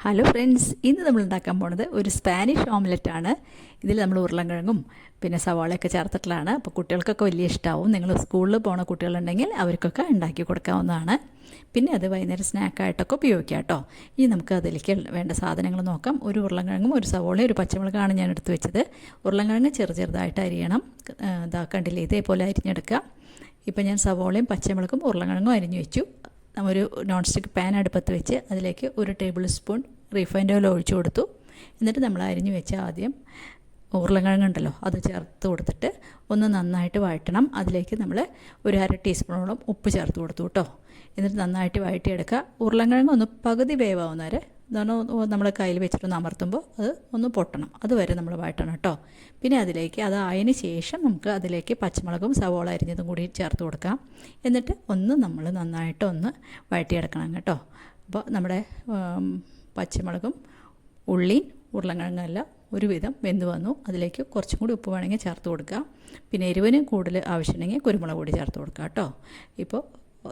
Hello friends, ഇന്ന് നമ്മൾ ഉണ്ടാക്കാൻ പോണത് ഒരു സ്പാനിഷ് ഓംലെറ്റ് ആണ്. ഇതിൽ നമ്മൾ ഉരുളൻകിഴങ്ങും പിന്നെ സവാളയൊക്കെ ചേർത്തിട്ടുള്ളതാണ്. അപ്പോൾ കുട്ടികൾക്കൊക്കെ വലിയ ഇഷ്ടമാവും. നിങ്ങൾ സ്കൂളിൽ പോണ കുട്ടികളുണ്ടെങ്കിൽ അവർക്കൊക്കെ ഉണ്ടാക്കി കൊടുക്കാവുന്നതാണ്. പിന്നെ അത് വൈകുന്നേരം സ്നാക്കായിട്ടൊക്കെ ഉപയോഗിക്കാം കേട്ടോ. ഇനി നമുക്ക് അതിലേക്ക് വേണ്ട സാധനങ്ങൾ നോക്കാം. ഒരു ഉരുളൻകിഴങ്ങും ഒരു സവാളയും ഒരു പച്ചമുളകാണ് ഞാൻ എടുത്ത് വെച്ചത്. ഉരുളൻകിഴങ്ങ് ചെറുതായിട്ട് അരിയണം. കണ്ടില്ലേ, ഇതേപോലെ അരിഞ്ഞെടുക്കുക. ഇപ്പം ഞാൻ സവാളയും പച്ചമുളകും ഉരുളൻകിഴങ്ങും അരിഞ്ഞു വെച്ചു. ഒരു നോൺ സ്റ്റിക്ക് പാൻ അടുപ്പത്ത് വെച്ച് അതിലേക്ക് 1 ടേബിൾ സ്പൂൺ റിഫൈൻഡ് ഓയിൽ ഒഴിച്ചു കൊടുത്തു. എന്നിട്ട് നമ്മൾ അരിഞ്ഞു വെച്ച ആദ്യം ഉരുളൻകിഴങ്ങുണ്ടല്ലോ അത് ചേർത്ത് കൊടുത്തിട്ട് ഒന്ന് നന്നായിട്ട് വഴറ്റണം. അതിലേക്ക് നമ്മൾ ഒരു 1/2 ടീസ്പൂണോളം ഉപ്പ് ചേർത്ത് കൊടുത്തു കേട്ടോ. എന്നിട്ട് നന്നായിട്ട് വഴറ്റിയെടുക്കുക. ഉരുളൻകിഴങ്ങ് ഒന്ന് പകുതി വേവാവുന്നവരെ നമ്മൾ കയ്യിൽ വെച്ചിട്ടൊന്ന് അമർത്തുമ്പോൾ അത് ഒന്ന് പൊട്ടണം. അതുവരെ നമ്മൾ വഴറ്റണം കേട്ടോ. പിന്നെ അതിലേക്ക് അതായതിന് ശേഷം നമുക്ക് അതിലേക്ക് പച്ചമുളകും സവോള അരിഞ്ഞതും കൂടി ചേർത്ത് കൊടുക്കാം. എന്നിട്ട് നമ്മൾ നന്നായിട്ടൊന്ന് വഴറ്റിയെടുക്കണം കേട്ടോ. അപ്പോൾ നമ്മുടെ പച്ചമുളകും ഉള്ളിയും ഉരുളൻകിഴങ്ങെല്ലാം ഒരുവിധം വെന്ത് വന്നു. അതിലേക്ക് കുറച്ചും കൂടി ഉപ്പ് വേണമെങ്കിൽ ചേർത്ത് കൊടുക്കുക. പിന്നെ എരിവിന് കൂടുതൽ ആവശ്യമുണ്ടെങ്കിൽ കുരുമുളക് പൊടി ചേർത്ത് കൊടുക്കുക കേട്ടോ. ഇപ്പോൾ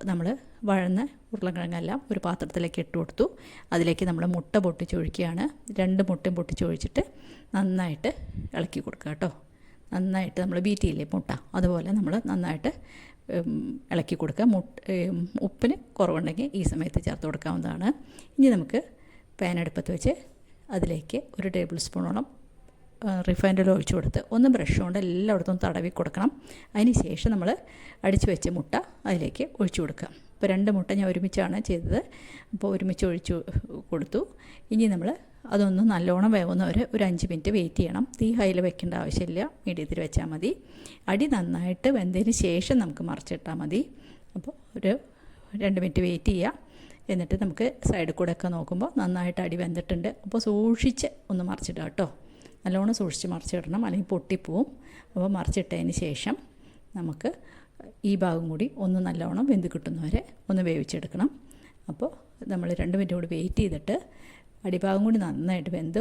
നമ്മൾ വഴന്ന ഉരുളൻകിഴങ്ങെല്ലാം ഒരു പാത്രത്തിലേക്ക് ഇട്ട് കൊടുത്തു. അതിലേക്ക് നമ്മൾ മുട്ട പൊട്ടിച്ചൊഴിക്കുകയാണ്. 2 മുട്ടയും പൊട്ടിച്ചൊഴിച്ചിട്ട് നന്നായിട്ട് ഇളക്കി കൊടുക്കുക കേട്ടോ. നന്നായിട്ട് നമ്മൾ ബീറ്റ് ചെയ്യില്ലേ മുട്ട, അതുപോലെ നമ്മൾ നന്നായിട്ട് ഇളക്കി കൊടുക്കുക. ഉപ്പിന് കുറവുണ്ടെങ്കിൽ ഈ സമയത്ത് ചേർത്ത് കൊടുക്കാവുന്നതാണ്. ഇനി നമുക്ക് പാൻ അടുപ്പത്ത് വെച്ച് അതിലേക്ക് 1 ടേബിൾ സ്പൂണോളം റിഫൈൻഡ് ഓയിൽ ഒഴിച്ചു കൊടുത്ത് ഒന്ന് ബ്രഷ് കൊണ്ട് എല്ലായിടത്തും തടവി കൊടുക്കണം. അതിന് ശേഷം നമ്മൾ അടിച്ചു വെച്ച മുട്ട അതിലേക്ക് ഒഴിച്ചു കൊടുക്കുക. ഇപ്പോൾ 2 മുട്ട ഞാൻ ഒരുമിച്ചാണ് ചെയ്തത്. അപ്പോൾ ഒരുമിച്ച് ഒഴിച്ചു കൊടുത്തു. ഇനി നമ്മൾ അതൊന്ന് നല്ലോണം വേവുന്നവരെ ഒരു 5 മിനിറ്റ് വെയിറ്റ് ചെയ്യണം. തീ ഹൈയിൽ വെക്കേണ്ട ആവശ്യമില്ല, മീഡിയത്തിൽ വെച്ചാൽ മതി. അടി നന്നായിട്ട് വെന്തതിന് ശേഷം നമുക്ക് മറിച്ചിട്ടാൽ മതി. അപ്പോൾ ഒരു 2 മിനിറ്റ് വെയിറ്റ് ചെയ്യുക. എന്നിട്ട് നമുക്ക് സൈഡിൽ കൂടെ ഒക്കെ നോക്കുമ്പോൾ നന്നായിട്ട് അടി വെന്തിട്ടുണ്ട്. അപ്പോൾ സൂക്ഷിച്ച് ഒന്ന് മറിച്ചിടുക കേട്ടോ. നല്ലോണം സൂക്ഷിച്ച് മറിച്ചിടണം, അല്ലെങ്കിൽ പൊട്ടിപ്പോവും. അപ്പോൾ മറിച്ചിട്ടതിന് ശേഷം നമുക്ക് ഈ ഭാഗം കൂടി ഒന്ന് നല്ലോണം വെന്ത് കിട്ടുന്നവരെ ഒന്ന് വേവിച്ചെടുക്കണം. അപ്പോൾ നമ്മൾ 2 മിനിറ്റ് കൂടി വെയിറ്റ് ചെയ്തിട്ട് അടിഭാഗം കൂടി നന്നായിട്ട് വെന്ത്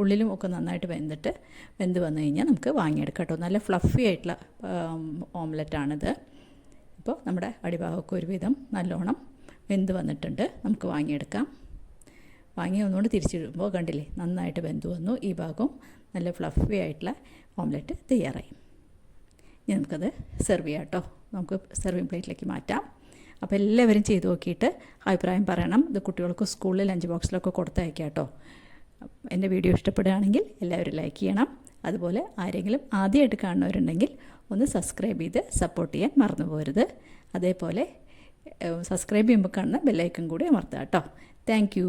ഉള്ളിലും ഒക്കെ നന്നായിട്ട് വെന്ത് വന്നു കഴിഞ്ഞാൽ നമുക്ക് വാങ്ങിയെടുക്കാം കേട്ടോ. നല്ല ഫ്ലഫി ആയിട്ടുള്ള ഓംലെറ്റാണിത്. അപ്പോൾ നമ്മുടെ അടിഭാഗമൊക്കെ ഒരുവിധം നല്ലോണം വെന്ത് വന്നിട്ടുണ്ട്. നമുക്ക് വാങ്ങിയെടുക്കാം. വാങ്ങി ഒന്നുകൊണ്ട് തിരിച്ചിടുമ്പോൾ കണ്ടില്ലേ നന്നായിട്ട് വെന്ത് വന്നു. ഈ ഭാഗം നല്ല ഫ്ലഫി ആയിട്ടുള്ള ഓംലെറ്റ് തയ്യാറായി. ഇനി നമുക്കത് സെർവ് ചെയ്യാം കേട്ടോ. നമുക്ക് സെർവിങ് പ്ലേറ്റിലേക്ക് മാറ്റാം. അപ്പോൾ എല്ലാവരും ചെയ്ത് നോക്കിയിട്ട് അഭിപ്രായം പറയണം. ഇത് കുട്ടികൾക്ക് സ്കൂളിൽ ലഞ്ച് ബോക്സിലൊക്കെ കൊടുത്തയക്കാം കേട്ടോ. എൻ്റെ വീഡിയോ ഇഷ്ടപ്പെടുകയാണെങ്കിൽ എല്ലാവരും ലൈക്ക് ചെയ്യണം. അതുപോലെ ആരെങ്കിലും ആദ്യമായിട്ട് കാണുന്നവരുണ്ടെങ്കിൽ ഒന്ന് സബ്സ്ക്രൈബ് ചെയ്ത് സപ്പോർട്ട് ചെയ്യാൻ മറന്നു പോകരുത്. അതേപോലെ സബ്സ്ക്രൈബ് ചെയ്യുമ്പോൾ കാണുന്ന ബെല്ലൈക്കൺ കൂടി അമർത്തുക കേട്ടോ. Thank you.